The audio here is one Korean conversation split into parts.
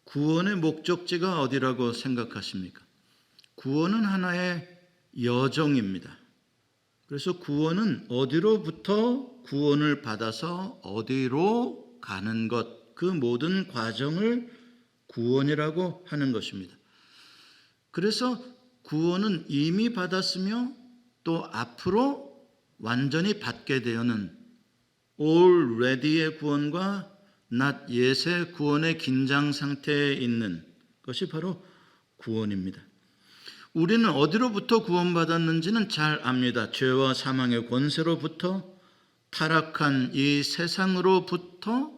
구원의 목적지가 어디라고 생각하십니까? 구원은 하나의 여정입니다. 그래서 구원은 어디로부터 구원을 받아서 어디로 가는 것, 그 모든 과정을 구원이라고 하는 것입니다. 그래서 구원은 이미 받았으며 또 앞으로 완전히 받게 되어는 already의 구원과 not yet의 구원의 긴장 상태에 있는 것이 바로 구원입니다. 우리는 어디로부터 구원받았는지는 잘 압니다. 죄와 사망의 권세로부터, 타락한 이 세상으로부터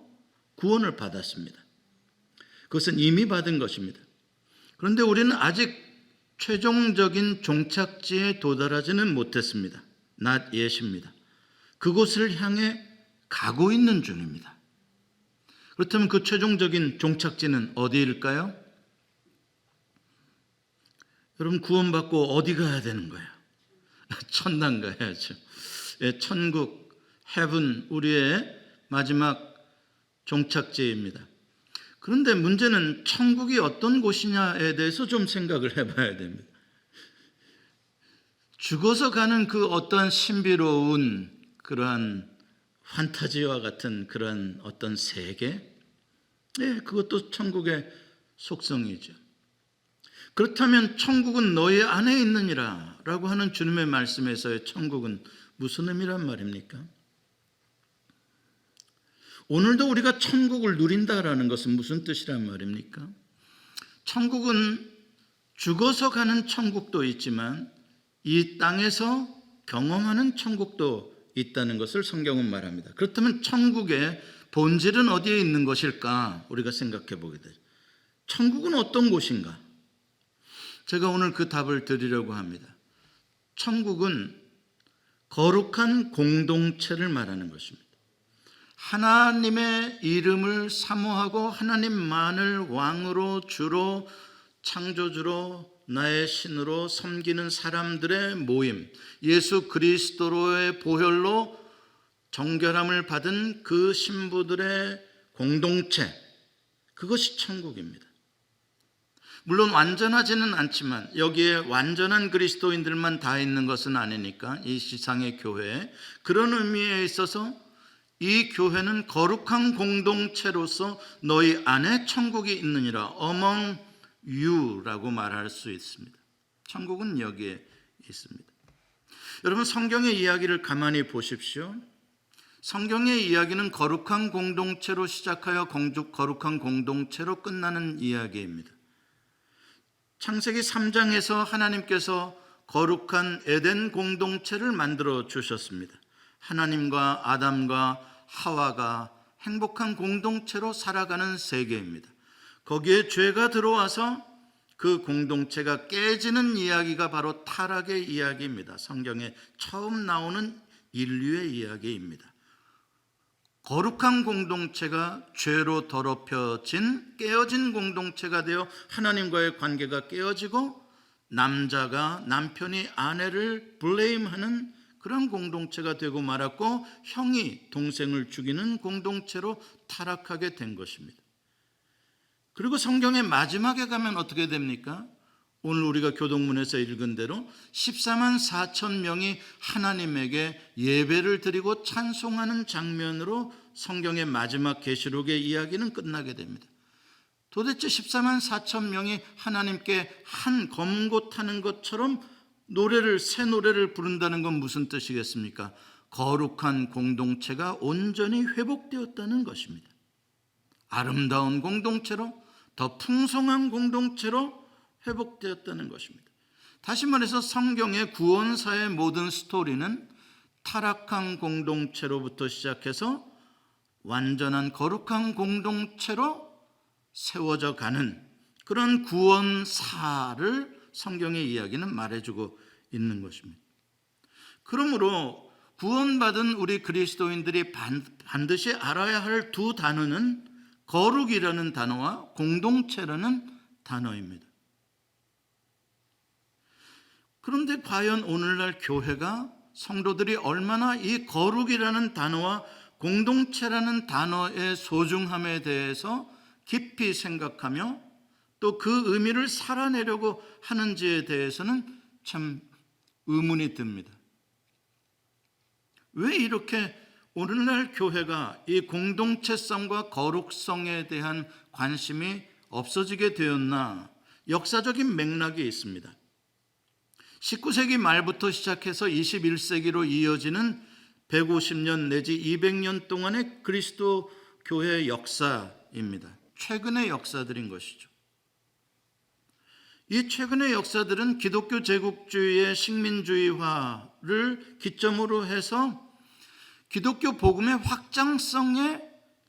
구원을 받았습니다. 그것은 이미 받은 것입니다. 그런데 우리는 아직 최종적인 종착지에 도달하지는 못했습니다. not yet입니다. 그곳을 향해 가고 있는 중입니다. 그렇다면 그 최종적인 종착지는 어디일까요? 여러분, 구원받고 어디 가야 되는 거예요? 천당 가야죠. 천국, heaven, 우리의 마지막 종착지입니다. 그런데 문제는 천국이 어떤 곳이냐에 대해서 좀 생각을 해봐야 됩니다. 죽어서 가는 그 어떤 신비로운 그러한 판타지와 같은 그런 어떤 세계, 그것도 천국의 속성이죠. 그렇다면 천국은 너희 안에 있느니라 라고 하는 주님의 말씀에서의 천국은 무슨 의미란 말입니까? 오늘도 우리가 천국을 누린다라는 것은 무슨 뜻이란 말입니까? 천국은 죽어서 가는 천국도 있지만 이 땅에서 경험하는 천국도 있다는 것을 성경은 말합니다. 그렇다면 천국의 본질은 어디에 있는 것일까? 우리가 생각해 보게 되죠. 천국은 어떤 곳인가? 제가 오늘 그 답을 드리려고 합니다. 천국은 거룩한 공동체를 말하는 것입니다. 하나님의 이름을 사모하고 하나님만을 왕으로, 주로, 창조주로, 나의 신으로 섬기는 사람들의 모임, 예수 그리스도로의 보혈로 정결함을 받은 그 신부들의 공동체, 그것이 천국입니다. 물론 완전하지는 않지만 여기에 완전한 그리스도인들만 다 있는 것은 아니니까 이 세상의 교회에 그런 의미에 있어서 이 교회는 거룩한 공동체로서 너희 안에 천국이 있느니라, among you라고 말할 수 있습니다. 천국은 여기에 있습니다. 여러분, 성경의 이야기를 가만히 보십시오. 성경의 이야기는 거룩한 공동체로 시작하여 거룩한 공동체로 끝나는 이야기입니다. 창세기 3장에서 하나님께서 거룩한 에덴 공동체를 만들어 주셨습니다. 하나님과 아담과 하와가 행복한 공동체로 살아가는 세계입니다. 거기에 죄가 들어와서 그 공동체가 깨지는 이야기가 바로 타락의 이야기입니다. 성경에 처음 나오는 인류의 이야기입니다. 거룩한 공동체가 죄로 더럽혀진 깨어진 공동체가 되어 하나님과의 관계가 깨어지고 남자가 남편이 아내를 블레임하는 그런 공동체가 되고 말았고 형이 동생을 죽이는 공동체로 타락하게 된 것입니다. 그리고 성경의 마지막에 가면 어떻게 됩니까? 오늘 우리가 교동문에서 읽은 대로 14만 4천 명이 하나님에게 예배를 드리고 찬송하는 장면으로 성경의 마지막 계시록의 이야기는 끝나게 됩니다. 도대체 14만 4천 명이 하나님께 한 검고 타는 것처럼 새 노래를 부른다는 건 무슨 뜻이겠습니까? 거룩한 공동체가 온전히 회복되었다는 것입니다. 아름다운 공동체로, 더 풍성한 공동체로 회복되었다는 것입니다. 다시 말해서 성경의 구원사의 모든 스토리는 타락한 공동체로부터 시작해서 완전한 거룩한 공동체로 세워져 가는 그런 구원사를 성경의 이야기는 말해주고 있는 것입니다. 그러므로 구원받은 우리 그리스도인들이 반드시 알아야 할 두 단어는 거룩이라는 단어와 공동체라는 단어입니다. 그런데 과연 오늘날 교회가 성도들이 얼마나 이 거룩이라는 단어와 공동체라는 단어의 소중함에 대해서 깊이 생각하며 또 그 의미를 살아내려고 하는지에 대해서는 참 의문이 듭니다. 왜 이렇게 오늘날 교회가 이 공동체성과 거룩성에 대한 관심이 없어지게 되었나? 역사적인 맥락이 있습니다. 19세기 말부터 시작해서 21세기로 이어지는 150년 내지 200년 동안의 그리스도 교회의 역사입니다. 최근의 역사들인 것이죠. 이 최근의 역사들은 기독교 제국주의의 식민주의화를 기점으로 해서 기독교 복음의 확장성에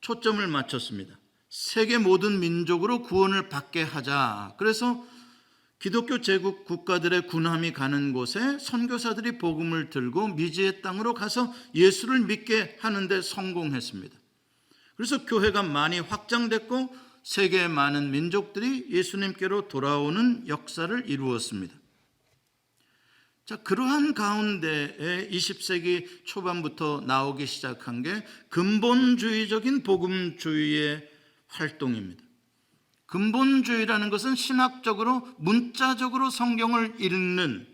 초점을 맞췄습니다. 세계 모든 민족으로 구원을 받게 하자. 그래서 기독교 제국 국가들의 군함이 가는 곳에 선교사들이 복음을 들고 미지의 땅으로 가서 예수를 믿게 하는 데 성공했습니다. 그래서 교회가 많이 확장됐고 세계의 많은 민족들이 예수님께로 돌아오는 역사를 이루었습니다. 자, 그러한 가운데에 20세기 초반부터 나오기 시작한 게 근본주의적인 복음주의의 활동입니다. 근본주의라는 것은 신학적으로 문자적으로 성경을 읽는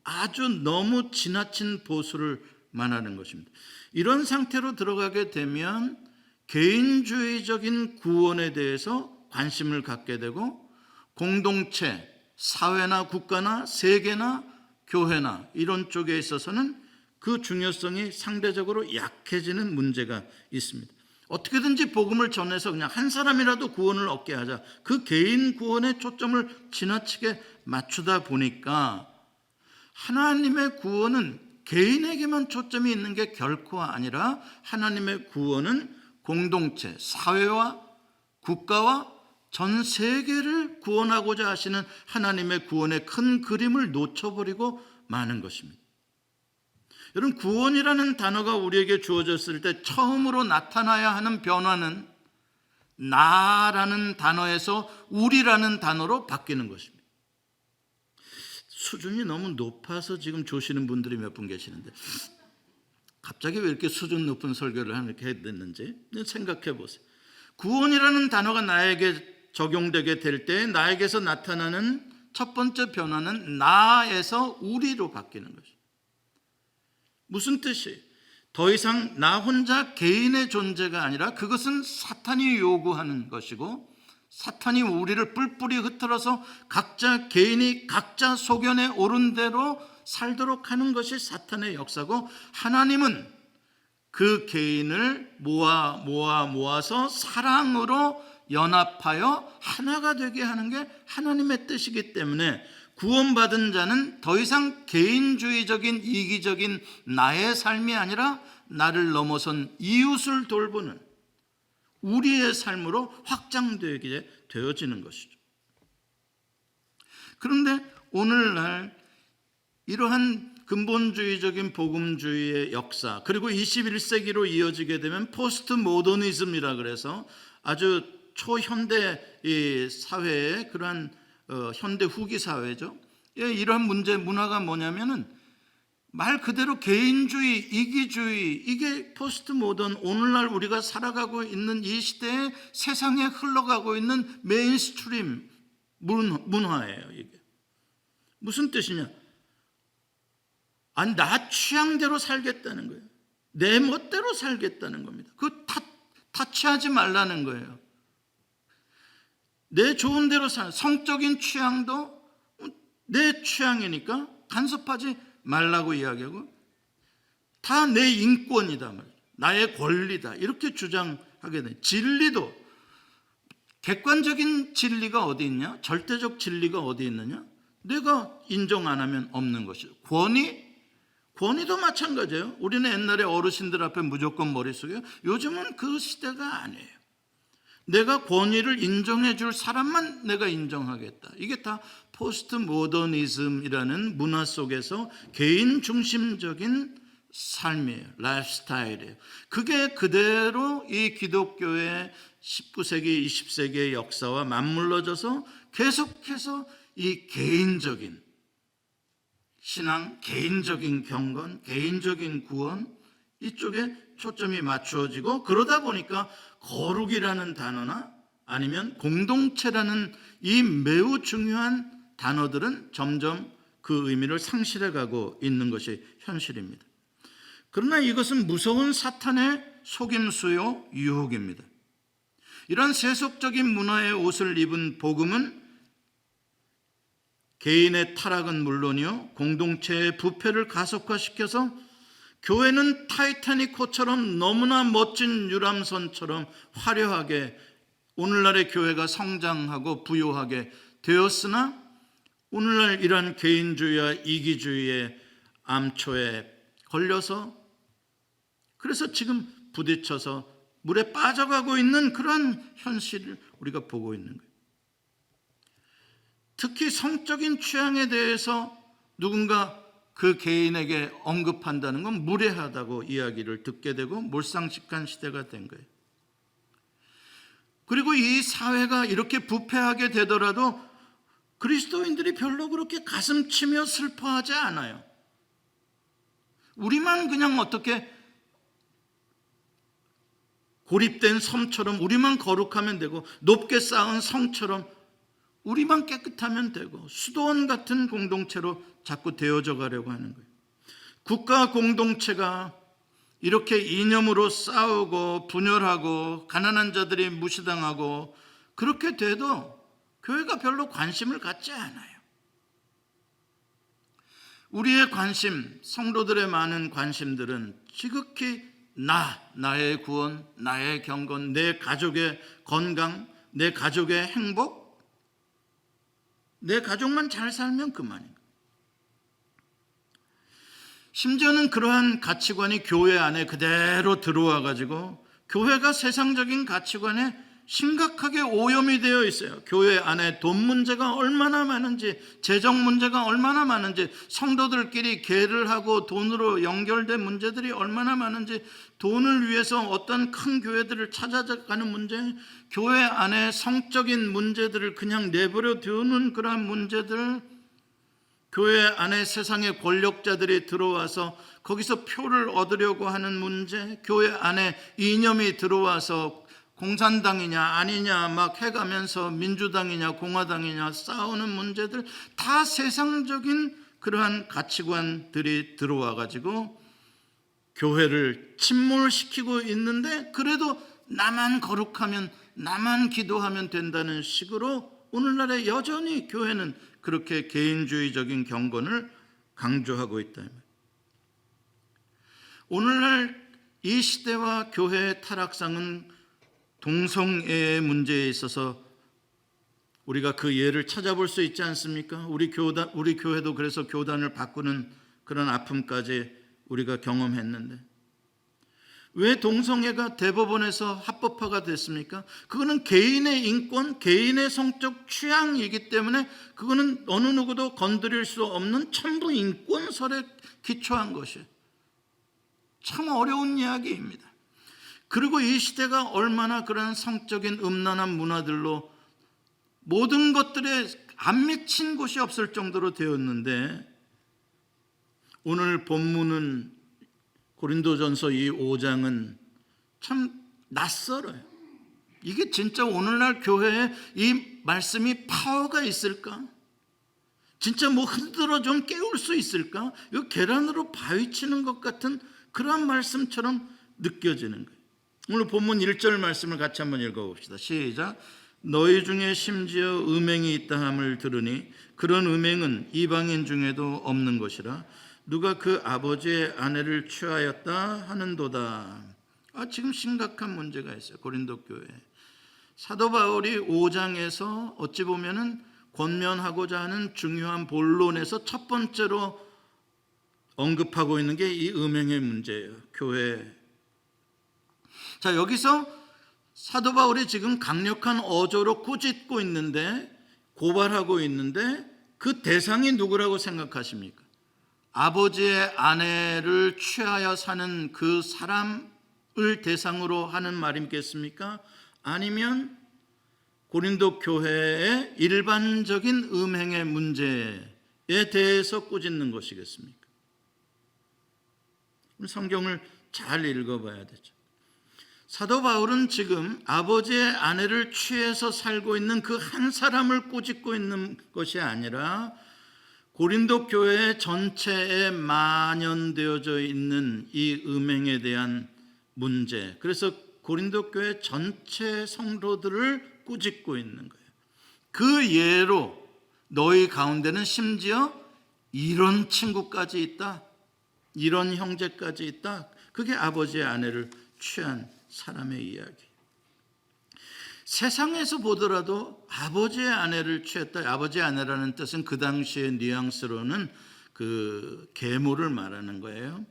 아주 너무 지나친 보수를 말하는 것입니다. 이런 상태로 들어가게 되면 개인주의적인 구원에 대해서 관심을 갖게 되고 공동체, 사회나 국가나 세계나 교회나 이런 쪽에 있어서는 그 중요성이 상대적으로 약해지는 문제가 있습니다. 어떻게든지 복음을 전해서 그냥 한 사람이라도 구원을 얻게 하자. 그 개인 구원에 초점을 지나치게 맞추다 보니까 하나님의 구원은 개인에게만 초점이 있는 게 결코 아니라 하나님의 구원은 공동체, 사회와 국가와 전 세계를 구원하고자 하시는 하나님의 구원의 큰 그림을 놓쳐버리고 마는 것입니다. 여러분, 구원이라는 단어가 우리에게 주어졌을 때 처음으로 나타나야 하는 변화는 나라는 단어에서 우리라는 단어로 바뀌는 것입니다. 수준이 너무 높아서 지금 조시는 분들이 몇 분 계시는데 갑자기 왜 이렇게 수준 높은 설교를 하게 됐는지 생각해 보세요. 구원이라는 단어가 나에게 적용되게 될 때 나에게서 나타나는 첫 번째 변화는 나에서 우리로 바뀌는 것입니다. 무슨 뜻이에요? 더 이상 나 혼자 개인의 존재가 아니라 그것은 사탄이 요구하는 것이고 사탄이 우리를 뿔뿔이 흩어서 각자 개인이 각자 소견에 옳은 대로 살도록 하는 것이 사탄의 역사고 하나님은 그 개인을 모아서 사랑으로 연합하여 하나가 되게 하는 게 하나님의 뜻이기 때문에 구원받은 자는 더 이상 개인주의적인 이기적인 나의 삶이 아니라 나를 넘어선 이웃을 돌보는 우리의 삶으로 확장되게 되어지는 것이죠. 그런데 오늘날 이러한 근본주의적인 복음주의의 역사 그리고 21세기로 이어지게 되면 포스트 모더니즘이라 그래서 아주 초현대 사회의 그러한 현대 후기 사회죠. 이러한 문화가 뭐냐면은 말 그대로 개인주의, 이기주의, 이게 포스트 모던 오늘날 우리가 살아가고 있는 이 시대에 세상에 흘러가고 있는 메인스트림 문화예요. 이게 무슨 뜻이냐? 아니, 나 취향대로 살겠다는 거예요. 내 멋대로 살겠다는 겁니다. 그거 타치하지 말라는 거예요. 내 좋은 대로 성적인 취향도 내 취향이니까 간섭하지 말라고 이야기하고 다 내 인권이다 말이에요. 나의 권리다 이렇게 주장하게 돼. 진리도 객관적인 진리가 어디 있냐? 절대적 진리가 어디 있느냐? 내가 인정 안 하면 없는 것이죠. 권위도 마찬가지예요. 우리는 옛날에 어르신들 앞에 무조건 머리 숙여요. 요즘은 그 시대가 아니에요. 내가 권위를 인정해 줄 사람만 내가 인정하겠다. 이게 다 포스트 모더니즘이라는 문화 속에서 개인 중심적인 삶이에요. 라이프 스타일이에요. 그게 그대로 이 기독교의 19세기, 20세기의 역사와 맞물러져서 계속해서 이 개인적인 신앙, 개인적인 경건, 개인적인 구원 이쪽에 초점이 맞추어지고 그러다 보니까 거룩이라는 단어나 아니면 공동체라는 이 매우 중요한 단어들은 점점 그 의미를 상실해 가고 있는 것이 현실입니다. 그러나 이것은 무서운 사탄의 속임수요 유혹입니다. 이런 세속적인 문화의 옷을 입은 복음은 개인의 타락은 물론이요 공동체의 부패를 가속화시켜서 교회는 타이타닉호처럼 너무나 멋진 유람선처럼 화려하게 오늘날의 교회가 성장하고 부요하게 되었으나 오늘날 이러한 개인주의와 이기주의의 암초에 걸려서 그래서 지금 부딪혀서 물에 빠져가고 있는 그런 현실을 우리가 보고 있는 거예요. 특히 성적인 취향에 대해서 누군가 그 개인에게 언급한다는 건 무례하다고 이야기를 듣게 되고 몰상식한 시대가 된 거예요. 그리고 이 사회가 이렇게 부패하게 되더라도 그리스도인들이 별로 그렇게 가슴 치며 슬퍼하지 않아요. 우리만 그냥 어떻게 고립된 섬처럼 우리만 거룩하면 되고 높게 쌓은 성처럼 우리만 깨끗하면 되고 수도원 같은 공동체로 자꾸 되어져 가려고 하는 거예요. 국가 공동체가 이렇게 이념으로 싸우고 분열하고 가난한 자들이 무시당하고 그렇게 돼도 교회가 별로 관심을 갖지 않아요. 우리의 관심, 성도들의 많은 관심들은 지극히 나의 구원, 나의 경건, 내 가족의 건강, 내 가족의 행복, 내 가족만 잘 살면 그만이에요. 심지어는 그러한 가치관이 교회 안에 그대로 들어와 가지고 교회가 세상적인 가치관에 심각하게 오염이 되어 있어요. 교회 안에 돈 문제가 얼마나 많은지, 재정 문제가 얼마나 많은지, 성도들끼리 계를 하고 돈으로 연결된 문제들이 얼마나 많은지, 돈을 위해서 어떤 큰 교회들을 찾아가는 문제, 교회 안에 성적인 문제들을 그냥 내버려 두는 그러한 문제들, 교회 안에 세상의 권력자들이 들어와서 거기서 표를 얻으려고 하는 문제, 교회 안에 이념이 들어와서 공산당이냐 아니냐 막 해가면서 민주당이냐 공화당이냐 싸우는 문제들, 다 세상적인 그러한 가치관들이 들어와 가지고 교회를 침몰시키고 있는데, 그래도 나만 거룩하면 나만 기도하면 된다는 식으로 오늘날에 여전히 교회는 그렇게 개인주의적인 경건을 강조하고 있다. 오늘날 이 시대와 교회의 타락상은 동성애의 문제에 있어서 우리가 그 예를 찾아볼 수 있지 않습니까? 우리 교회도 그래서 교단을 바꾸는 그런 아픔까지 우리가 경험했는데, 왜 동성애가 대법원에서 합법화가 됐습니까? 그거는 개인의 인권, 개인의 성적 취향이기 때문에 그거는 어느 누구도 건드릴 수 없는 천부 인권설에 기초한 것이에요. 참 어려운 이야기입니다. 그리고 이 시대가 얼마나 그런 성적인 음란한 문화들로 모든 것들에 안 미친 곳이 없을 정도로 되었는데, 오늘 본문은 고린도전서 이 5장은 참 낯설어요. 이게 진짜 오늘날 교회에 이 말씀이 파워가 있을까? 진짜 뭐 흔들어 좀 깨울 수 있을까? 이거 계란으로 바위 치는 것 같은 그런 말씀처럼 느껴지는 거예요. 오늘 본문 1절 말씀을 같이 한번 읽어봅시다. 시작. 너희 중에 심지어 음행이 있다 함을 들으니 그런 음행은 이방인 중에도 없는 것이라 누가 그 아버지의 아내를 취하였다 하는도다. 지금 심각한 문제가 있어요. 고린도 교회에. 사도 바울이 5장에서 어찌 보면은 권면하고자 하는 중요한 본론에서 첫 번째로 언급하고 있는 게 이 음행의 문제예요. 교회. 자, 여기서 사도 바울이 지금 강력한 어조로 꾸짖고 있는데, 고발하고 있는데, 그 대상이 누구라고 생각하십니까? 아버지의 아내를 취하여 사는 그 사람을 대상으로 하는 말이겠습니까? 아니면 고린도 교회의 일반적인 음행의 문제에 대해서 꾸짖는 것이겠습니까? 성경을 잘 읽어봐야 되죠. 사도 바울은 지금 아버지의 아내를 취해서 살고 있는 그 한 사람을 꾸짖고 있는 것이 아니라 고린도 교회 전체에 만연되어져 있는 이 음행에 대한 문제, 그래서 고린도 교회 전체 성도들을 꾸짖고 있는 거예요. 그 예로 너희 가운데는 심지어 이런 친구까지 있다, 이런 형제까지 있다. 그게 아버지의 아내를 취한 사람의 이야기. 세상에서 보더라도 아버지의 아내를 취했다. 아버지의 아내라는 뜻은 그 당시의 뉘앙스로는 그 계모를 말하는 거예요.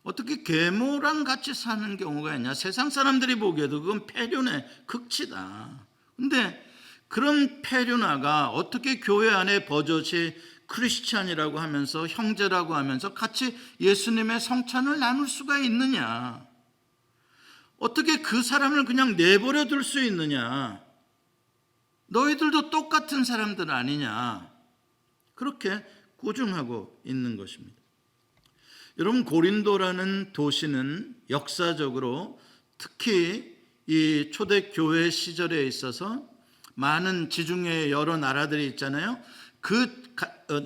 어떻게 계모랑 같이 사는 경우가 있냐? 세상 사람들이 보기에도 그건 폐륜의 극치다. 근데 그런 폐륜아가 어떻게 교회 안에 버젓이 크리스찬이라고 하면서 형제라고 하면서 같이 예수님의 성찬을 나눌 수가 있느냐? 어떻게 그 사람을 그냥 내버려 둘 수 있느냐? 너희들도 똑같은 사람들 아니냐? 그렇게 꾸중하고 있는 것입니다. 여러분, 고린도라는 도시는 역사적으로 특히 이 초대교회 시절에 있어서 많은 지중해 여러 나라들이 있잖아요. 그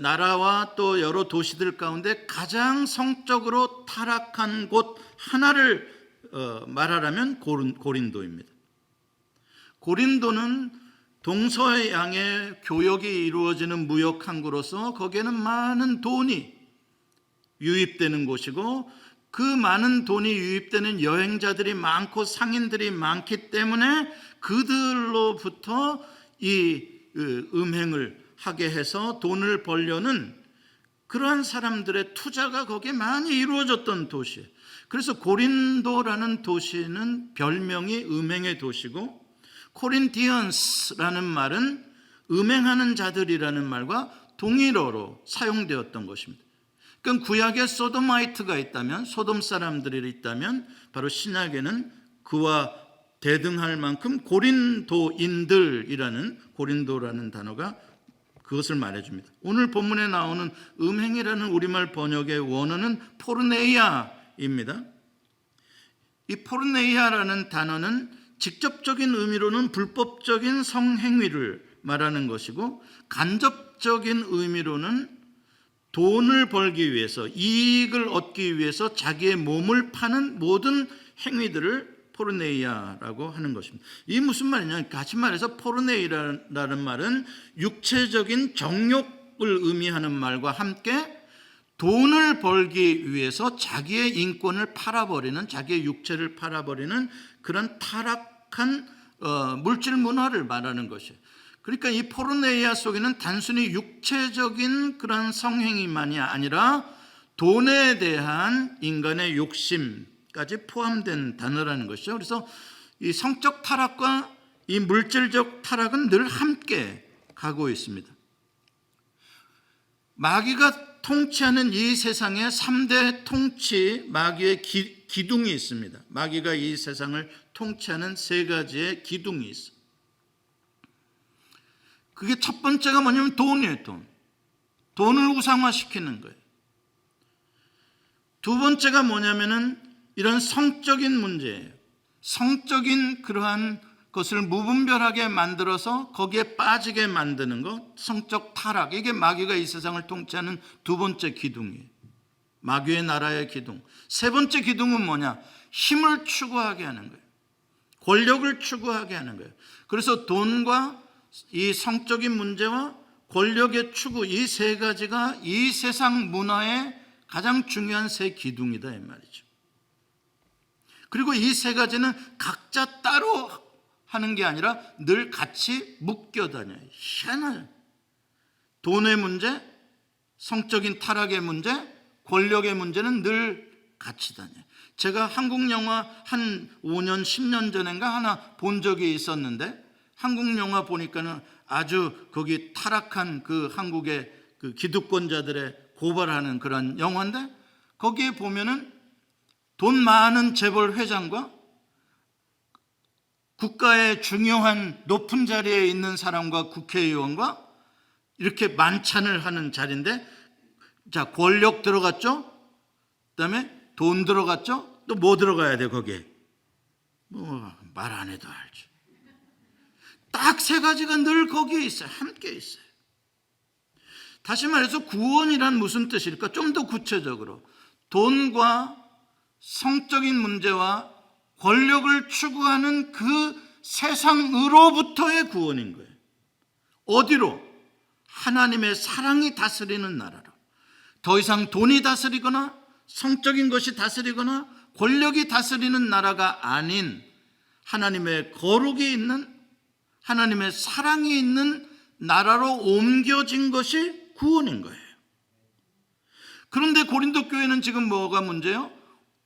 나라와 또 여러 도시들 가운데 가장 성적으로 타락한 곳 하나를 말하라면 고린도입니다. 고린도는 동서양의 교역이 이루어지는 무역 항구로서 거기에는 많은 돈이 유입되는 곳이고, 그 많은 돈이 유입되는 여행자들이 많고 상인들이 많기 때문에 그들로부터 이 음행을 하게 해서 돈을 벌려는 그러한 사람들의 투자가 거기에 많이 이루어졌던 도시예요. 그래서 고린도라는 도시는 별명이 음행의 도시고, 코린티언스라는 말은 음행하는 자들이라는 말과 동일어로 사용되었던 것입니다. 그러니까 구약에 소도마이트가 있다면, 소돔 사람들이 있다면, 바로 신약에는 그와 대등할 만큼 고린도인들이라는, 고린도라는 단어가 그것을 말해줍니다. 오늘 본문에 나오는 음행이라는 우리말 번역의 원어는 포르네이아입니다. 이 포르네이아라는 단어는 직접적인 의미로는 불법적인 성행위를 말하는 것이고, 간접적인 의미로는 돈을 벌기 위해서, 이익을 얻기 위해서 자기의 몸을 파는 모든 행위들을 포르네이아라고 하는 것입니다. 이게 무슨 말이냐? 다시 말해서 포르네이라는 말은 육체적인 정욕을 의미하는 말과 함께 돈을 벌기 위해서 자기의 인권을 팔아버리는, 자기의 육체를 팔아버리는 그런 타락한 물질 문화를 말하는 것이에요. 그러니까 이 포르네이아 속에는 단순히 육체적인 그런 성행위만이 아니라 돈에 대한 인간의 욕심까지 포함된 단어라는 것이죠. 그래서 이 성적 타락과 이 물질적 타락은 늘 함께 가고 있습니다. 마귀가 통치하는 이 세상에 3대 통치 마귀의 기둥이 있습니다. 마귀가 이 세상을 통치하는 3가지의 기둥이 있습니다. 그게 첫 번째가 뭐냐면 돈이에요. 돈을 우상화시키는 거예요. 두 번째가 뭐냐면은 이런 성적인 문제예요. 성적인 그러한 것을 무분별하게 만들어서 거기에 빠지게 만드는 것, 성적 타락. 이게 마귀가 이 세상을 통치하는 두 번째 기둥이에요. 마귀의 나라의 기둥. 세 번째 기둥은 뭐냐? 힘을 추구하게 하는 거예요. 권력을 추구하게 하는 거예요. 그래서 돈과 이 성적인 문제와 권력의 추구, 이 3가지가 이 세상 문화의 가장 중요한 3 기둥이다 이 말이죠. 그리고 이 3가지는 각자 따로 하는 게 아니라 늘 같이 묶여 다녀요. 희한해요. 돈의 문제, 성적인 타락의 문제, 권력의 문제는 늘 같이 다녀요. 제가 한국 영화 한 5년, 10년 전인가 하나 본 적이 있었는데, 한국 영화 보니까는 아주 거기 타락한 그 한국의 그 기득권자들의 고발하는 그런 영화인데, 거기에 보면은 돈 많은 재벌 회장과 국가의 중요한 높은 자리에 있는 사람과 국회의원과 이렇게 만찬을 하는 자리인데, 자, 권력 들어갔죠? 그 다음에 돈 들어갔죠? 또 뭐 들어가야 돼 거기에? 뭐 말 안 해도 알죠. 딱 세 가지가 늘 거기에 있어요. 함께 있어요. 다시 말해서 구원이란 무슨 뜻일까? 좀 더 구체적으로 돈과 성적인 문제와 권력을 추구하는 그 세상으로부터의 구원인 거예요. 어디로? 하나님의 사랑이 다스리는 나라로. 더 이상 돈이 다스리거나 성적인 것이 다스리거나 권력이 다스리는 나라가 아닌 하나님의 거룩이 있는, 하나님의 사랑이 있는 나라로 옮겨진 것이 구원인 거예요. 그런데 고린도 교회는 지금 뭐가 문제예요?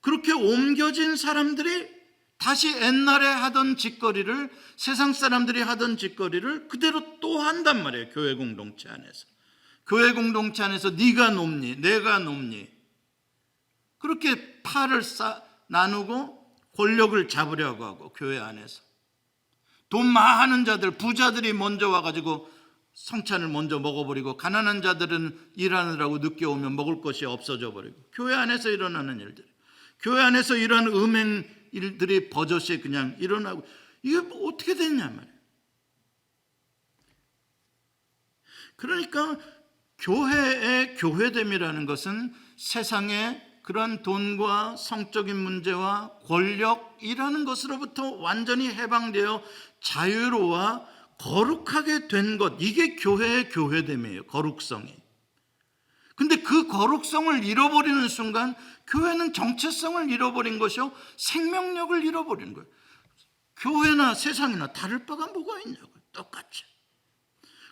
그렇게 옮겨진 사람들이 다시 옛날에 하던 짓거리를, 세상 사람들이 하던 짓거리를 그대로 또 한단 말이에요. 교회 공동체 안에서. 교회 공동체 안에서 네가 높니 내가 높니 그렇게 팔을 나누고 권력을 잡으려고 하고, 교회 안에서 돈 많은 자들, 부자들이 먼저 와가지고 성찬을 먼저 먹어버리고, 가난한 자들은 일하느라고 늦게 오면 먹을 것이 없어져 버리고, 교회 안에서 일어나는 일들, 교회 안에서 이런 음행 일들이 버젓이 그냥 일어나고, 이게 뭐 어떻게 됐냐 말이에요. 그러니까 교회의 교회됨이라는 것은 세상의 그런 돈과 성적인 문제와 권력이라는 것으로부터 완전히 해방되어 자유로워 거룩하게 된 것, 이게 교회의 교회됨이에요. 거룩성이. 근데 그 거룩성을 잃어버리는 순간 교회는 정체성을 잃어버린 것이요, 생명력을 잃어버린 거예요. 교회나 세상이나 다를 바가 뭐가 있냐고요. 똑같이.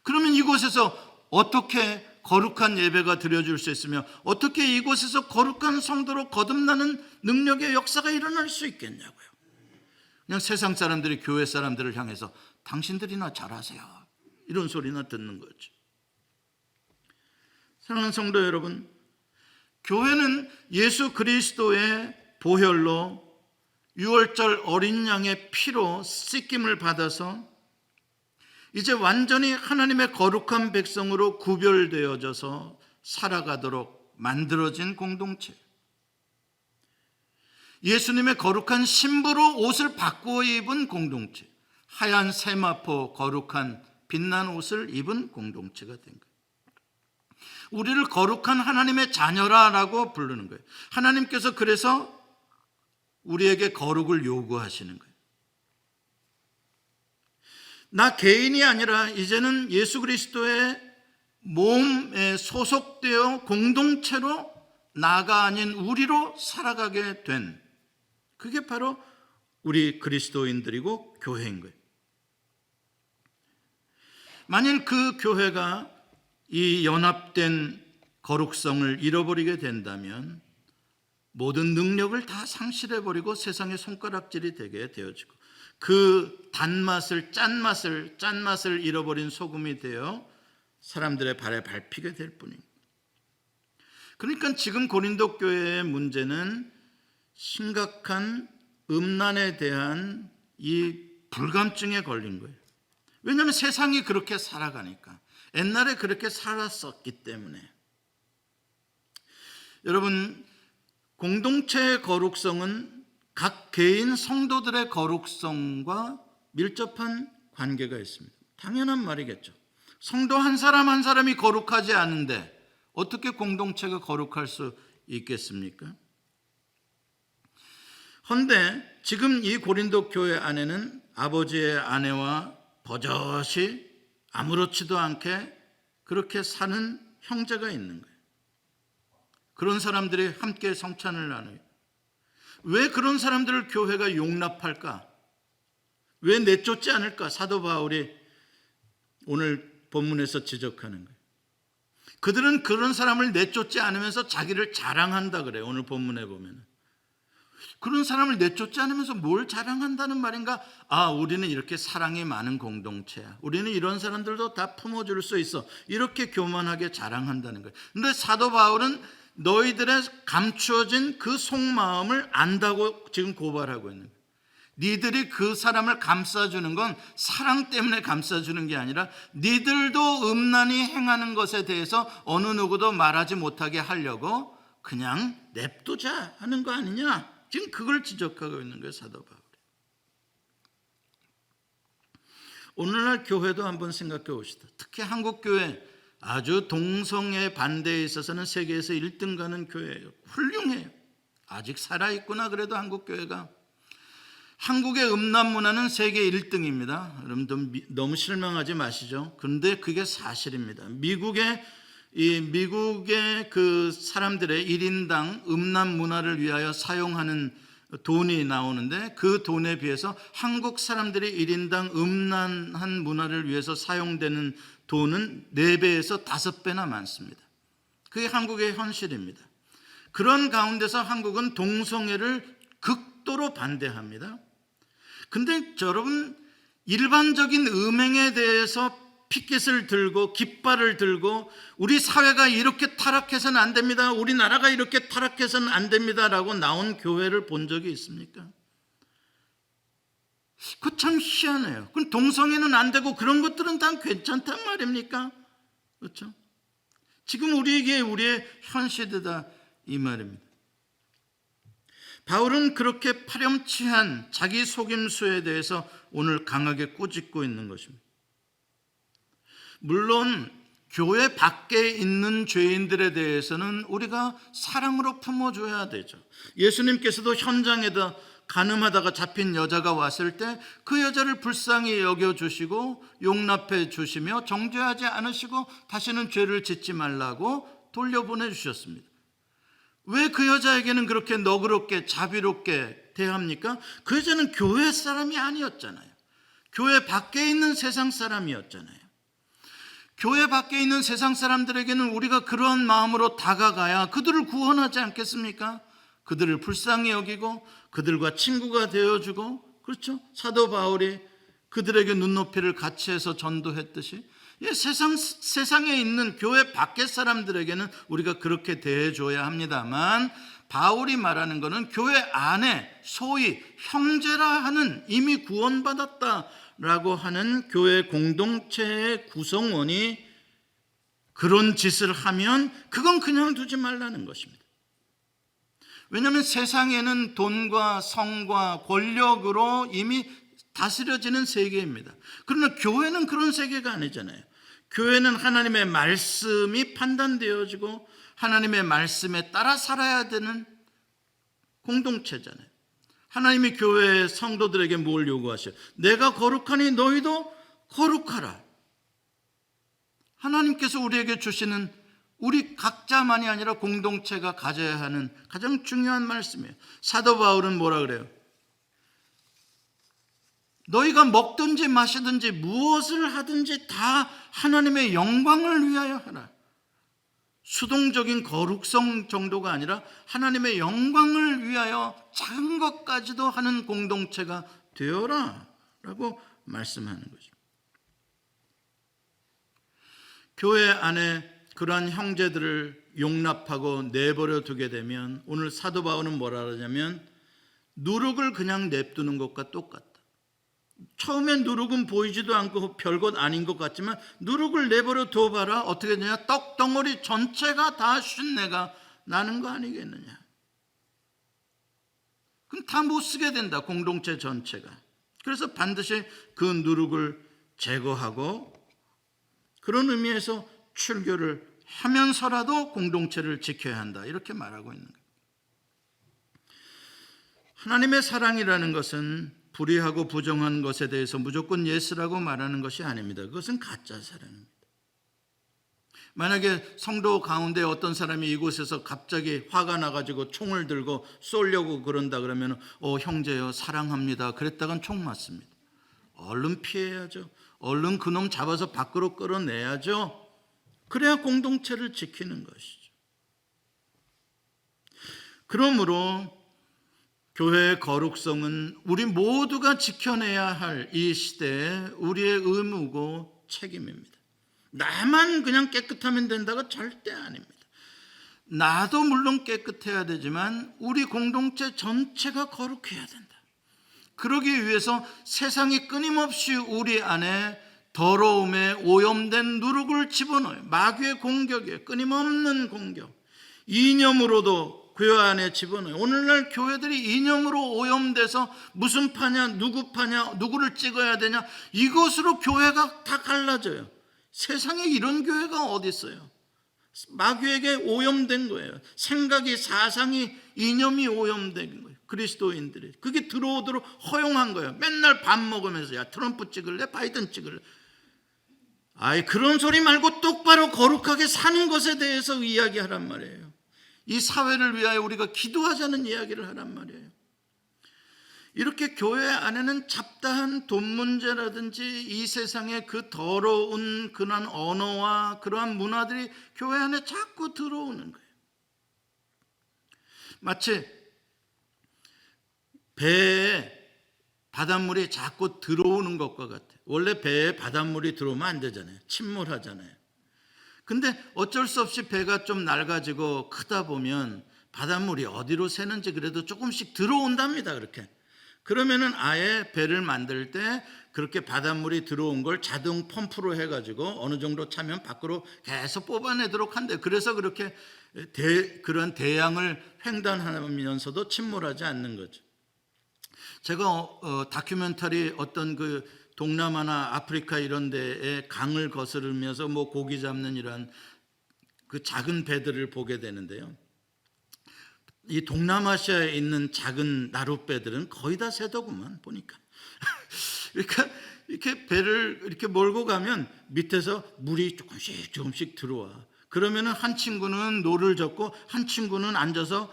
그러면 이곳에서 어떻게 거룩한 예배가 드려질 수 있으며 어떻게 이곳에서 거룩한 성도로 거듭나는 능력의 역사가 일어날 수 있겠냐고요. 그냥 세상 사람들이 교회 사람들을 향해서 당신들이나 잘하세요, 이런 소리나 듣는 거죠. 사랑하는 성도 여러분, 교회는 예수 그리스도의 보혈로, 유월절 어린 양의 피로 씻김을 받아서 이제 완전히 하나님의 거룩한 백성으로 구별되어져서 살아가도록 만들어진 공동체. 예수님의 거룩한 신부로 옷을 바꾸어 입은 공동체. 하얀 세마포 거룩한 빛난 옷을 입은 공동체가 된 거예요. 우리를 거룩한 하나님의 자녀라고 부르는 거예요. 하나님께서 그래서 우리에게 거룩을 요구하시는 거예요. 나 개인이 아니라 이제는 예수 그리스도의 몸에 소속되어 공동체로 나가 아닌 우리로 살아가게 된, 그게 바로 우리 그리스도인들이고 교회인 거예요. 만일 그 교회가 이 연합된 거룩성을 잃어버리게 된다면 모든 능력을 다 상실해버리고 세상의 손가락질이 되게 되어지고, 그 짠맛을 잃어버린 소금이 되어 사람들의 발에 밟히게 될 뿐입니다. 그러니까 지금 고린도 교회의 문제는 심각한 음란에 대한 이 불감증에 걸린 거예요. 왜냐하면 세상이 그렇게 살아가니까, 옛날에 그렇게 살았었기 때문에. 여러분, 공동체의 거룩성은 각 개인 성도들의 거룩성과 밀접한 관계가 있습니다. 당연한 말이겠죠. 성도 한 사람 한 사람이 거룩하지 않은데 어떻게 공동체가 거룩할 수 있겠습니까? 헌데 지금 이 고린도 교회 안에는 아버지의 아내와 버젓이 아무렇지도 않게 그렇게 사는 형제가 있는 거예요. 그런 사람들이 함께 성찬을 나눠요. 왜 그런 사람들을 교회가 용납할까? 왜 내쫓지 않을까? 사도 바울이 오늘 본문에서 지적하는 거예요. 그들은 그런 사람을 내쫓지 않으면서 자기를 자랑한다 그래요. 오늘 본문에 보면 그런 사람을 내쫓지 않으면서 뭘 자랑한다는 말인가? 아, 우리는 이렇게 사랑이 많은 공동체야, 우리는 이런 사람들도 다 품어줄 수 있어, 이렇게 교만하게 자랑한다는 거예요. 근데 사도 바울은 너희들의 감추어진 그 속마음을 안다고 지금 고발하고 있는 거예요. 니들이 그 사람을 감싸주는 건 사랑 때문에 감싸주는 게 아니라 니들도 음란히 행하는 것에 대해서 어느 누구도 말하지 못하게 하려고 그냥 냅두자 하는 거 아니냐, 지금 그걸 지적하고 있는 거예요, 사도 바울이. 오늘날 교회도 한번 생각해 봅시다. 특히 한국 교회 아주 동성애 반대에 있어서는 세계에서 1등 가는 교회예요. 훌륭해요. 아직 살아있구나. 그래도 한국 교회가. 한국의 음란 문화는 세계 1등입니다. 여러분들 너무 실망하지 마시죠. 그런데 그게 사실입니다. 미국의 그 사람들의 1인당 음란 문화를 위하여 사용하는 돈이 나오는데 그 돈에 비해서 한국 사람들이 1인당 음란한 문화를 위해서 사용되는 돈은 4배에서 5배나 많습니다. 그게 한국의 현실입니다. 그런 가운데서 한국은 동성애를 극도로 반대합니다. 근데 여러분, 일반적인 음행에 대해서 피켓을 들고 깃발을 들고 우리 사회가 이렇게 타락해서는 안 됩니다, 우리나라가 이렇게 타락해서는 안 됩니다 라고 나온 교회를 본 적이 있습니까? 그거 참 희한해요. 그럼 동성애는 안 되고 그런 것들은 다 괜찮단 말입니까? 그렇죠? 지금 우리에게 우리의 현실이다 이 말입니다. 바울은 그렇게 파렴치한 자기 속임수에 대해서 오늘 강하게 꾸짖고 있는 것입니다. 물론 교회 밖에 있는 죄인들에 대해서는 우리가 사랑으로 품어줘야 되죠. 예수님께서도 현장에다 간음하다가 잡힌 여자가 왔을 때 그 여자를 불쌍히 여겨주시고 용납해 주시며 정죄하지 않으시고 다시는 죄를 짓지 말라고 돌려보내주셨습니다. 왜 그 여자에게는 그렇게 너그럽게 자비롭게 대합니까? 그 여자는 교회 사람이 아니었잖아요. 교회 밖에 있는 세상 사람이었잖아요. 교회 밖에 있는 세상 사람들에게는 우리가 그런 마음으로 다가가야 그들을 구원하지 않겠습니까? 그들을 불쌍히 여기고 그들과 친구가 되어주고, 그렇죠? 사도 바울이 그들에게 눈높이를 같이 해서 전도했듯이 세상에 있는 교회 밖의 사람들에게는 우리가 그렇게 대해줘야 합니다만, 바울이 말하는 것은 교회 안에 소위 형제라 하는 이미 구원받았다라고 하는 교회 공동체의 구성원이 그런 짓을 하면 그건 그냥 두지 말라는 것입니다. 왜냐하면 세상에는 돈과 성과 권력으로 이미 다스려지는 세계입니다. 그러나 교회는 그런 세계가 아니잖아요. 교회는 하나님의 말씀이 판단되어지고 하나님의 말씀에 따라 살아야 되는 공동체잖아요. 하나님이 교회의 성도들에게 뭘 요구하셔요? 내가 거룩하니 너희도 거룩하라. 하나님께서 우리에게 주시는, 우리 각자만이 아니라 공동체가 가져야 하는 가장 중요한 말씀이에요. 사도 바울은 뭐라 그래요? 너희가 먹든지 마시든지 무엇을 하든지 다 하나님의 영광을 위하여 하라. 수동적인 거룩성 정도가 아니라 하나님의 영광을 위하여 작은 것까지도 하는 공동체가 되어라 라고 말씀하는 거죠. 교회 안에 그러한 형제들을 용납하고 내버려 두게 되면 오늘 사도 바울은 뭐라 그러냐면 누룩을 그냥 냅두는 것과 똑같다. 처음엔 누룩은 보이지도 않고 별것 아닌 것 같지만 누룩을 내버려 둬봐라. 어떻게 되냐? 떡덩어리 전체가 다 쉰내가 나는 거 아니겠느냐. 그럼 다 못 쓰게 된다, 공동체 전체가. 그래서 반드시 그 누룩을 제거하고 그런 의미에서 출교를 하면서라도 공동체를 지켜야 한다, 이렇게 말하고 있는 거예요. 하나님의 사랑이라는 것은 불의하고 부정한 것에 대해서 무조건 예스라고 말하는 것이 아닙니다. 그것은 가짜 사랑입니다. 만약에 성도 가운데 어떤 사람이 이곳에서 갑자기 화가 나가지고 총을 들고 쏘려고 그런다 그러면 형제여 사랑합니다 그랬다간 총 맞습니다. 얼른 피해야죠. 얼른 그놈 잡아서 밖으로 끌어내야죠. 그래야 공동체를 지키는 것이죠. 그러므로 교회의 거룩성은 우리 모두가 지켜내야 할 이 시대에 우리의 의무고 책임입니다. 나만 그냥 깨끗하면 된다가 절대 아닙니다. 나도 물론 깨끗해야 되지만 우리 공동체 전체가 거룩해야 된다. 그러기 위해서 세상이 끊임없이 우리 안에 더러움에 오염된 누룩을 집어넣어요. 마귀의 공격이에요. 끊임없는 공격. 이념으로도 교회 안에 집어넣어요. 오늘날 교회들이 이념으로 오염돼서 무슨 파냐, 누구 파냐, 누구를 찍어야 되냐, 이것으로 교회가 다 갈라져요. 세상에 이런 교회가 어디 있어요? 마귀에게 오염된 거예요. 생각이, 사상이, 이념이 오염된 거예요. 그리스도인들이 그게 들어오도록 허용한 거예요. 맨날 밥 먹으면서 야, 트럼프 찍을래? 바이든 찍을래? 아이, 그런 소리 말고 똑바로 거룩하게 사는 것에 대해서 이야기하란 말이에요. 이 사회를 위하여 우리가 기도하자는 이야기를 하란 말이에요. 이렇게 교회 안에는 잡다한 돈 문제라든지 이 세상의 그 더러운 그런 언어와 그러한 문화들이 교회 안에 자꾸 들어오는 거예요. 마치 배에 바닷물이 자꾸 들어오는 것과 같아요. 원래 배에 바닷물이 들어오면 안 되잖아요. 침몰하잖아요. 근데 어쩔 수 없이 배가 좀 낡아지고 크다 보면 바닷물이 어디로 새는지 그래도 조금씩 들어온답니다. 그렇게. 그러면은 아예 배를 만들 때 그렇게 바닷물이 들어온 걸 자동 펌프로 해가지고 어느 정도 차면 밖으로 계속 뽑아내도록 한대요. 그래서 그렇게 그런 대양을 횡단하면서도 침몰하지 않는 거죠. 제가 다큐멘터리 어떤 그 동남아나 아프리카 이런 데에 강을 거스르면서 뭐 고기 잡는 이런 그 작은 배들을 보게 되는데요. 이 동남아시아에 있는 작은 나룻배들은 거의 다 새더구만 보니까. 그러니까 이렇게 배를 이렇게 몰고 가면 밑에서 물이 조금씩 들어와. 그러면은 한 친구는 노를 젓고 한 친구는 앉아서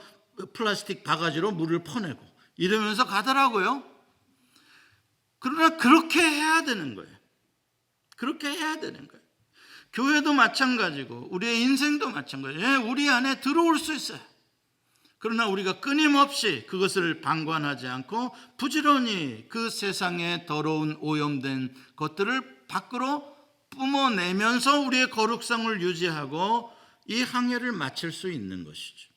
플라스틱 바가지로 물을 퍼내고 이러면서 가더라고요. 그러나 그렇게 해야 되는 거예요. 그렇게 해야 되는 거예요. 교회도 마찬가지고 우리의 인생도 마찬가지예요. 우리 안에 들어올 수 있어요. 그러나 우리가 끊임없이 그것을 방관하지 않고 부지런히 그 세상의 더러운 오염된 것들을 밖으로 뿜어내면서 우리의 거룩성을 유지하고 이 항해를 마칠 수 있는 것이죠.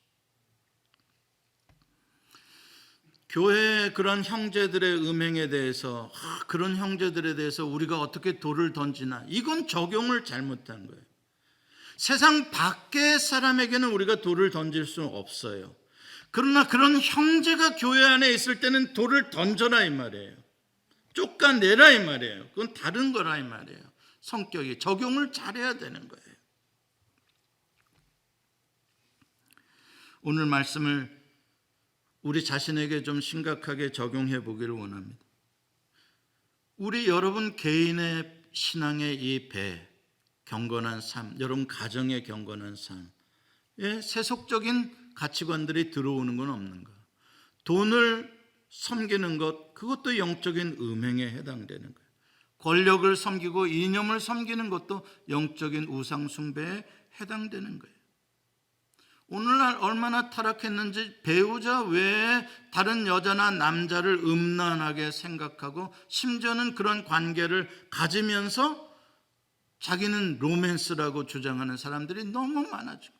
교회의 그런 형제들의 음행에 대해서 그런 형제들에 대해서 우리가 어떻게 돌을 던지나, 이건 적용을 잘못한 거예요. 세상 밖의 사람에게는 우리가 돌을 던질 수는 없어요. 그러나 그런 형제가 교회 안에 있을 때는 돌을 던져라 이 말이에요. 쫓아내라 이 말이에요. 그건 다른 거라 이 말이에요. 성격이 적용을 잘해야 되는 거예요. 오늘 말씀을 우리 자신에게 좀 심각하게 적용해 보기를 원합니다. 우리 여러분 개인의 신앙의 이 배, 경건한 삶, 여러분 가정의 경건한 삶에 세속적인 가치관들이 들어오는 건 없는가? 돈을 섬기는 것, 그것도 영적인 음행에 해당되는 거예요. 권력을 섬기고 이념을 섬기는 것도 영적인 우상 숭배에 해당되는 거예요. 오늘날 얼마나 타락했는지 배우자 외에 다른 여자나 남자를 음란하게 생각하고 심지어는 그런 관계를 가지면서 자기는 로맨스라고 주장하는 사람들이 너무 많아지고,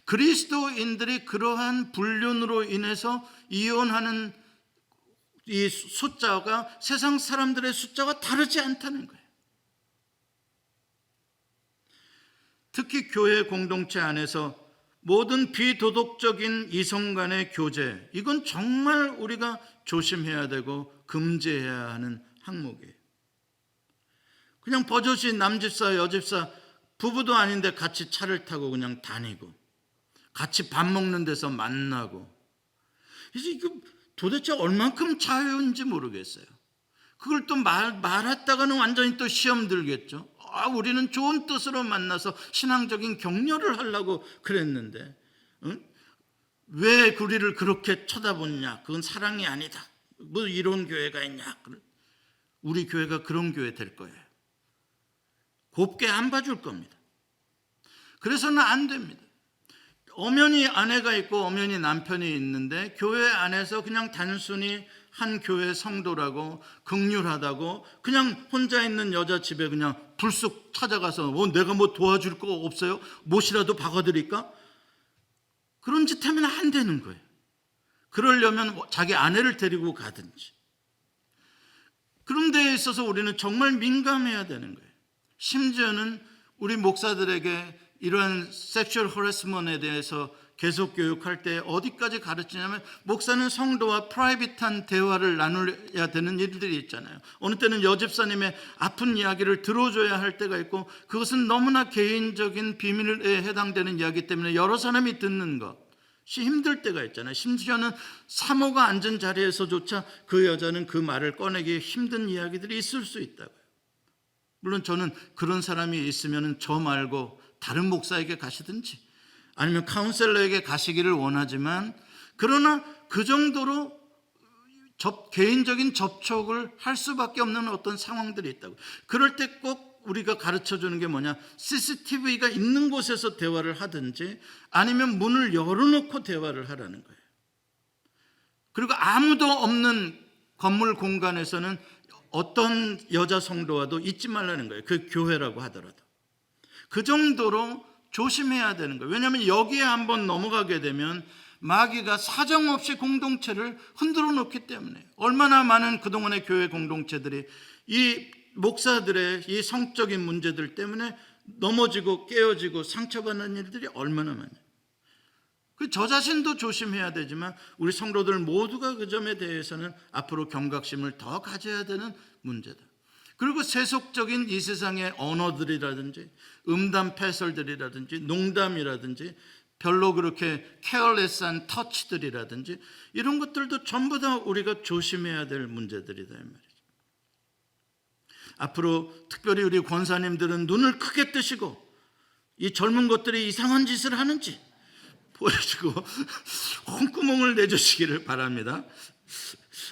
그리스도인들이 그러한 불륜으로 인해서 이혼하는 이 숫자가 세상 사람들의 숫자와 다르지 않다는 거예요. 특히 교회 공동체 안에서 모든 비도덕적인 이성 간의 교제, 이건 정말 우리가 조심해야 되고 금지해야 하는 항목이에요. 그냥 버젓이 남집사 여집사 부부도 아닌데 같이 차를 타고 그냥 다니고 같이 밥 먹는 데서 만나고, 그래서 이거 도대체 얼만큼 자유인지 모르겠어요. 그걸 또 말했다가는 완전히 또 시험 들겠죠. 우리는 좋은 뜻으로 만나서 신앙적인 격려를 하려고 그랬는데, 응? 왜 우리를 그렇게 쳐다보느냐? 그건 사랑이 아니다. 뭐 이런 교회가 있냐? 우리 교회가 그런 교회 될 거예요. 곱게 안 봐줄 겁니다. 그래서는 안 됩니다. 엄연히 아내가 있고 엄연히 남편이 있는데 교회 안에서 그냥 단순히 한 교회 성도라고 긍휼하다고 그냥 혼자 있는 여자 집에 그냥 불쑥 찾아가서 내가 뭐 도와줄 거 없어요? 못이라도 박아드릴까? 그런 짓 하면 안 되는 거예요. 그러려면 자기 아내를 데리고 가든지. 그런 데에 있어서 우리는 정말 민감해야 되는 거예요. 심지어는 우리 목사들에게 이러한 섹슈얼 허래스먼트에 대해서 계속 교육할 때 어디까지 가르치냐면 목사는 성도와 프라이빗한 대화를 나눠야 되는 일들이 있잖아요. 어느 때는 여집사님의 아픈 이야기를 들어줘야 할 때가 있고 그것은 너무나 개인적인 비밀에 해당되는 이야기 때문에 여러 사람이 듣는 것이 힘들 때가 있잖아요. 심지어는 사모가 앉은 자리에서조차 그 여자는 그 말을 꺼내기 힘든 이야기들이 있을 수 있다고요. 물론 저는 그런 사람이 있으면 저 말고 다른 목사에게 가시든지 아니면 카운셀러에게 가시기를 원하지만, 그러나 그 정도로 개인적인 접촉을 할 수밖에 없는 어떤 상황들이 있다고. 그럴 때 꼭 우리가 가르쳐주는 게 뭐냐, CCTV가 있는 곳에서 대화를 하든지 아니면 문을 열어놓고 대화를 하라는 거예요. 그리고 아무도 없는 건물 공간에서는 어떤 여자 성도와도 있지 말라는 거예요. 그 교회라고 하더라도. 그 정도로 조심해야 되는 거예요. 왜냐하면 여기에 한번 넘어가게 되면 마귀가 사정없이 공동체를 흔들어 놓기 때문에. 얼마나 많은 그동안의 교회 공동체들이 이 목사들의 이 성적인 문제들 때문에 넘어지고 깨어지고 상처받는 일들이 얼마나 많아요. 저 자신도 조심해야 되지만 우리 성도들 모두가 그 점에 대해서는 앞으로 경각심을 더 가져야 되는 문제다. 그리고 세속적인 이 세상의 언어들이라든지 음담패설들이라든지 농담이라든지 별로 그렇게 케어레스한 터치들이라든지 이런 것들도 전부 다 우리가 조심해야 될 문제들이다 이 말이죠. 앞으로 특별히 우리 권사님들은 눈을 크게 뜨시고 이 젊은 것들이 이상한 짓을 하는지 보여주고 콧구멍을 내주시기를 바랍니다.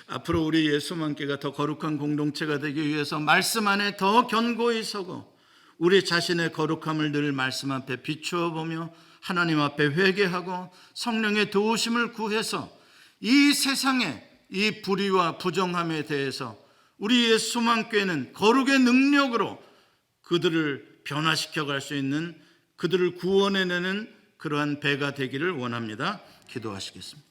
앞으로 우리 예수만교가 더 거룩한 공동체가 되기 위해서 말씀 안에 더 견고히 서고 우리 자신의 거룩함을 늘 말씀 앞에 비추어 보며 하나님 앞에 회개하고 성령의 도우심을 구해서 이 세상의 이 불의와 부정함에 대해서 우리 예수만교회는 거룩의 능력으로 그들을 변화시켜 갈 수 있는, 그들을 구원해내는 그러한 배가 되기를 원합니다. 기도하시겠습니다.